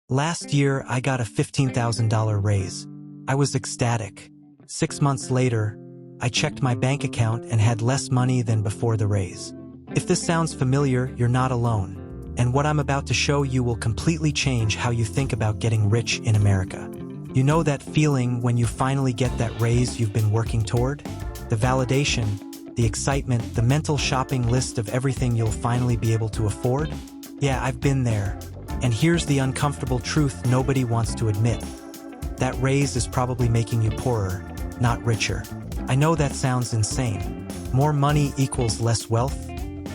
Last year, I got a $15,000 raise. I was ecstatic. 6 months later, I checked my bank account and had less money than before the raise. If this sounds familiar, you're not alone. And what I'm about to show you will completely change how you think about getting rich in America. You know that feeling when you finally get that raise you've been working toward? The validation, the excitement, the mental shopping list of everything you'll finally be able to afford? Yeah, I've been there. And here's the uncomfortable truth nobody wants to admit. That raise is probably making you poorer, not richer. I know that sounds insane. More money equals less wealth?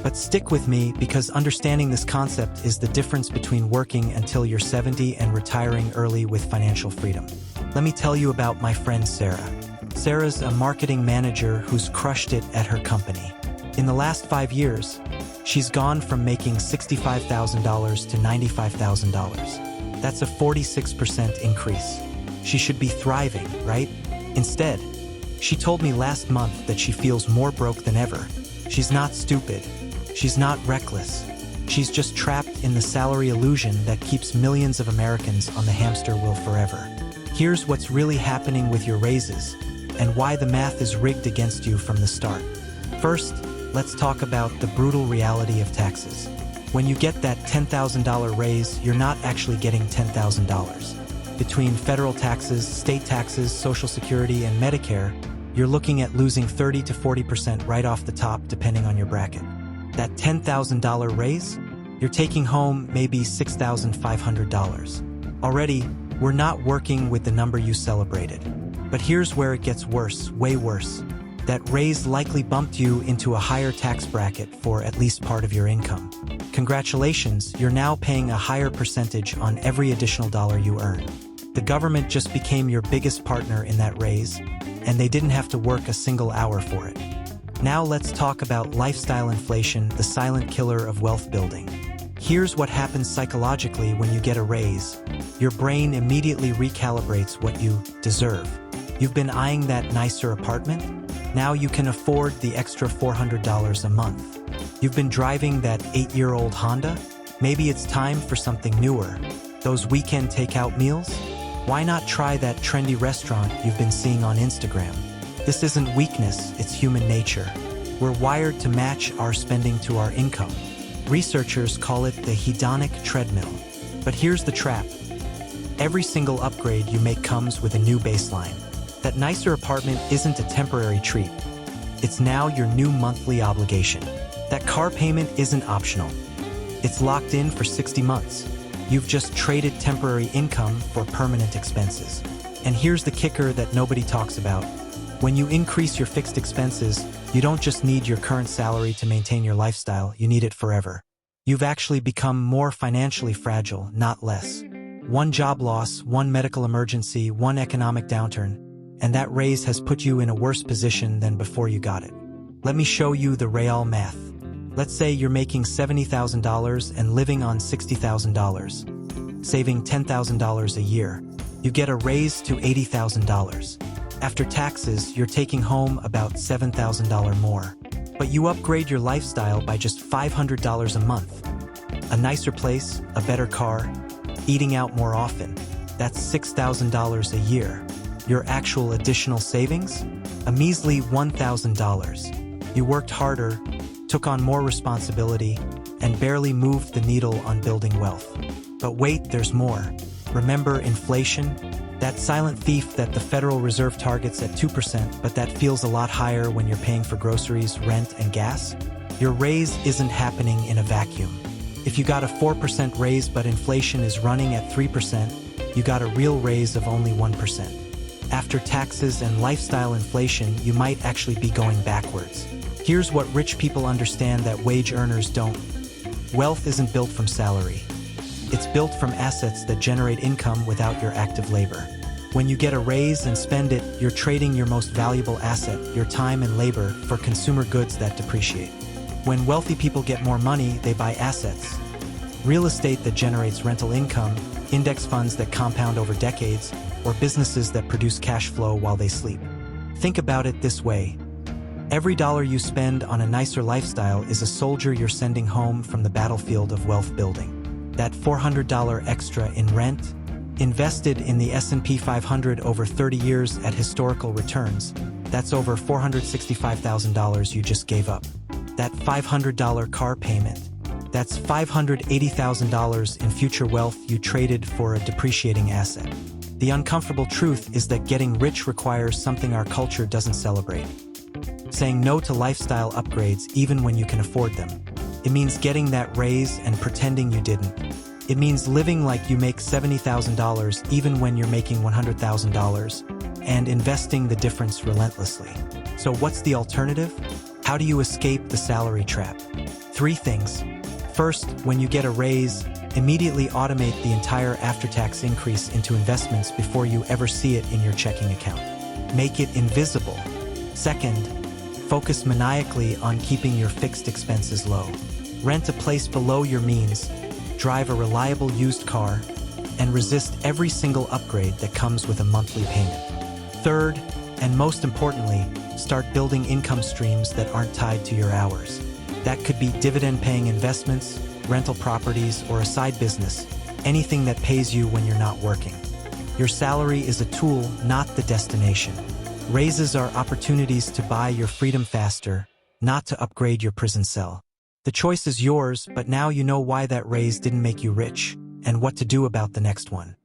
But stick with me because understanding this concept is the difference between working until you're 70 and retiring early with financial freedom. Let me tell you about my friend Sarah. Sarah's a marketing manager who's crushed it at her company. In the last 5 years, she's gone from making $65,000 to $95,000. That's a 46% increase. She should be thriving, right? Instead, she told me last month that she feels more broke than ever. She's not stupid. She's not reckless. She's just trapped in the salary illusion that keeps millions of Americans on the hamster wheel forever. Here's what's really happening with your raises and why the math is rigged against you from the start. First, let's talk about the brutal reality of taxes. When you get that $10,000 raise, you're not actually getting $10,000. Between federal taxes, state taxes, Social Security, and Medicare, you're looking at losing 30 to 40% right off the top, depending on your bracket. That $10,000 raise, you're taking home maybe $6,500. Already, we're not working with the number you celebrated. But here's where it gets worse, way worse. That raise likely bumped you into a higher tax bracket for at least part of your income. Congratulations, you're now paying a higher percentage on every additional dollar you earn. The government just became your biggest partner in that raise, and they didn't have to work a single hour for it. Now let's talk about lifestyle inflation, the silent killer of wealth building. Here's what happens psychologically when you get a raise. Your brain immediately recalibrates what you deserve. You've been eyeing that nicer apartment? Now you can afford the extra $400 a month. You've been driving that 8-year-old Honda? Maybe it's time for something newer. Those weekend takeout meals? Why not try that trendy restaurant you've been seeing on Instagram? This isn't weakness, it's human nature. We're wired to match our spending to our income. Researchers call it the hedonic treadmill. But here's the trap. Every single upgrade you make comes with a new baseline. That nicer apartment isn't a temporary treat. It's now your new monthly obligation. That car payment isn't optional. It's locked in for 60 months. You've just traded temporary income for permanent expenses. And here's the kicker that nobody talks about. When you increase your fixed expenses, you don't just need your current salary to maintain your lifestyle, you need it forever. You've actually become more financially fragile, not less. One job loss, one medical emergency, one economic downturn, and that raise has put you in a worse position than before you got it. Let me show you the real math. Let's say you're making $70,000 and living on $60,000, saving $10,000 a year. You get a raise to $80,000. After taxes, you're taking home about $7,000 more. But you upgrade your lifestyle by just $500 a month. A nicer place, a better car, eating out more often. That's $6,000 a year. Your actual additional savings? A measly $1,000. You worked harder, took on more responsibility, and barely moved the needle on building wealth. But wait, there's more. Remember inflation? That silent thief that the Federal Reserve targets at 2%, but that feels a lot higher when you're paying for groceries, rent, and gas? Your raise isn't happening in a vacuum. If you got a 4% raise but inflation is running at 3%, you got a real raise of only 1%. After taxes and lifestyle inflation, you might actually be going backwards. Here's what rich people understand that wage earners don't. Wealth isn't built from salary. It's built from assets that generate income without your active labor. When you get a raise and spend it, you're trading your most valuable asset, your time and labor, for consumer goods that depreciate. When wealthy people get more money, they buy assets. Real estate that generates rental income, index funds that compound over decades, or businesses that produce cash flow while they sleep. Think about it this way. Every dollar you spend on a nicer lifestyle is a soldier you're sending home from the battlefield of wealth building. That $400 extra in rent? Invested in the S&P 500 over 30 years at historical returns, that's over $465,000 you just gave up. That $500 car payment, that's $580,000 in future wealth you traded for a depreciating asset. The uncomfortable truth is that getting rich requires something our culture doesn't celebrate. Saying no to lifestyle upgrades even when you can afford them. It means getting that raise and pretending you didn't. It means living like you make $70,000 even when you're making $100,000, and investing the difference relentlessly. So what's the alternative? How do you escape the salary trap? 3 things. First, when you get a raise, immediately automate the entire after-tax increase into investments before you ever see it in your checking account. Make it invisible. Second, focus maniacally on keeping your fixed expenses low. Rent a place below your means, drive a reliable used car, and resist every single upgrade that comes with a monthly payment. Third, and most importantly, start building income streams that aren't tied to your hours. That could be dividend-paying investments, rental properties, or a side business, anything that pays you when you're not working. Your salary is a tool, not the destination. Raises are opportunities to buy your freedom faster, not to upgrade your prison cell. The choice is yours, but now you know why that raise didn't make you rich, and what to do about the next one.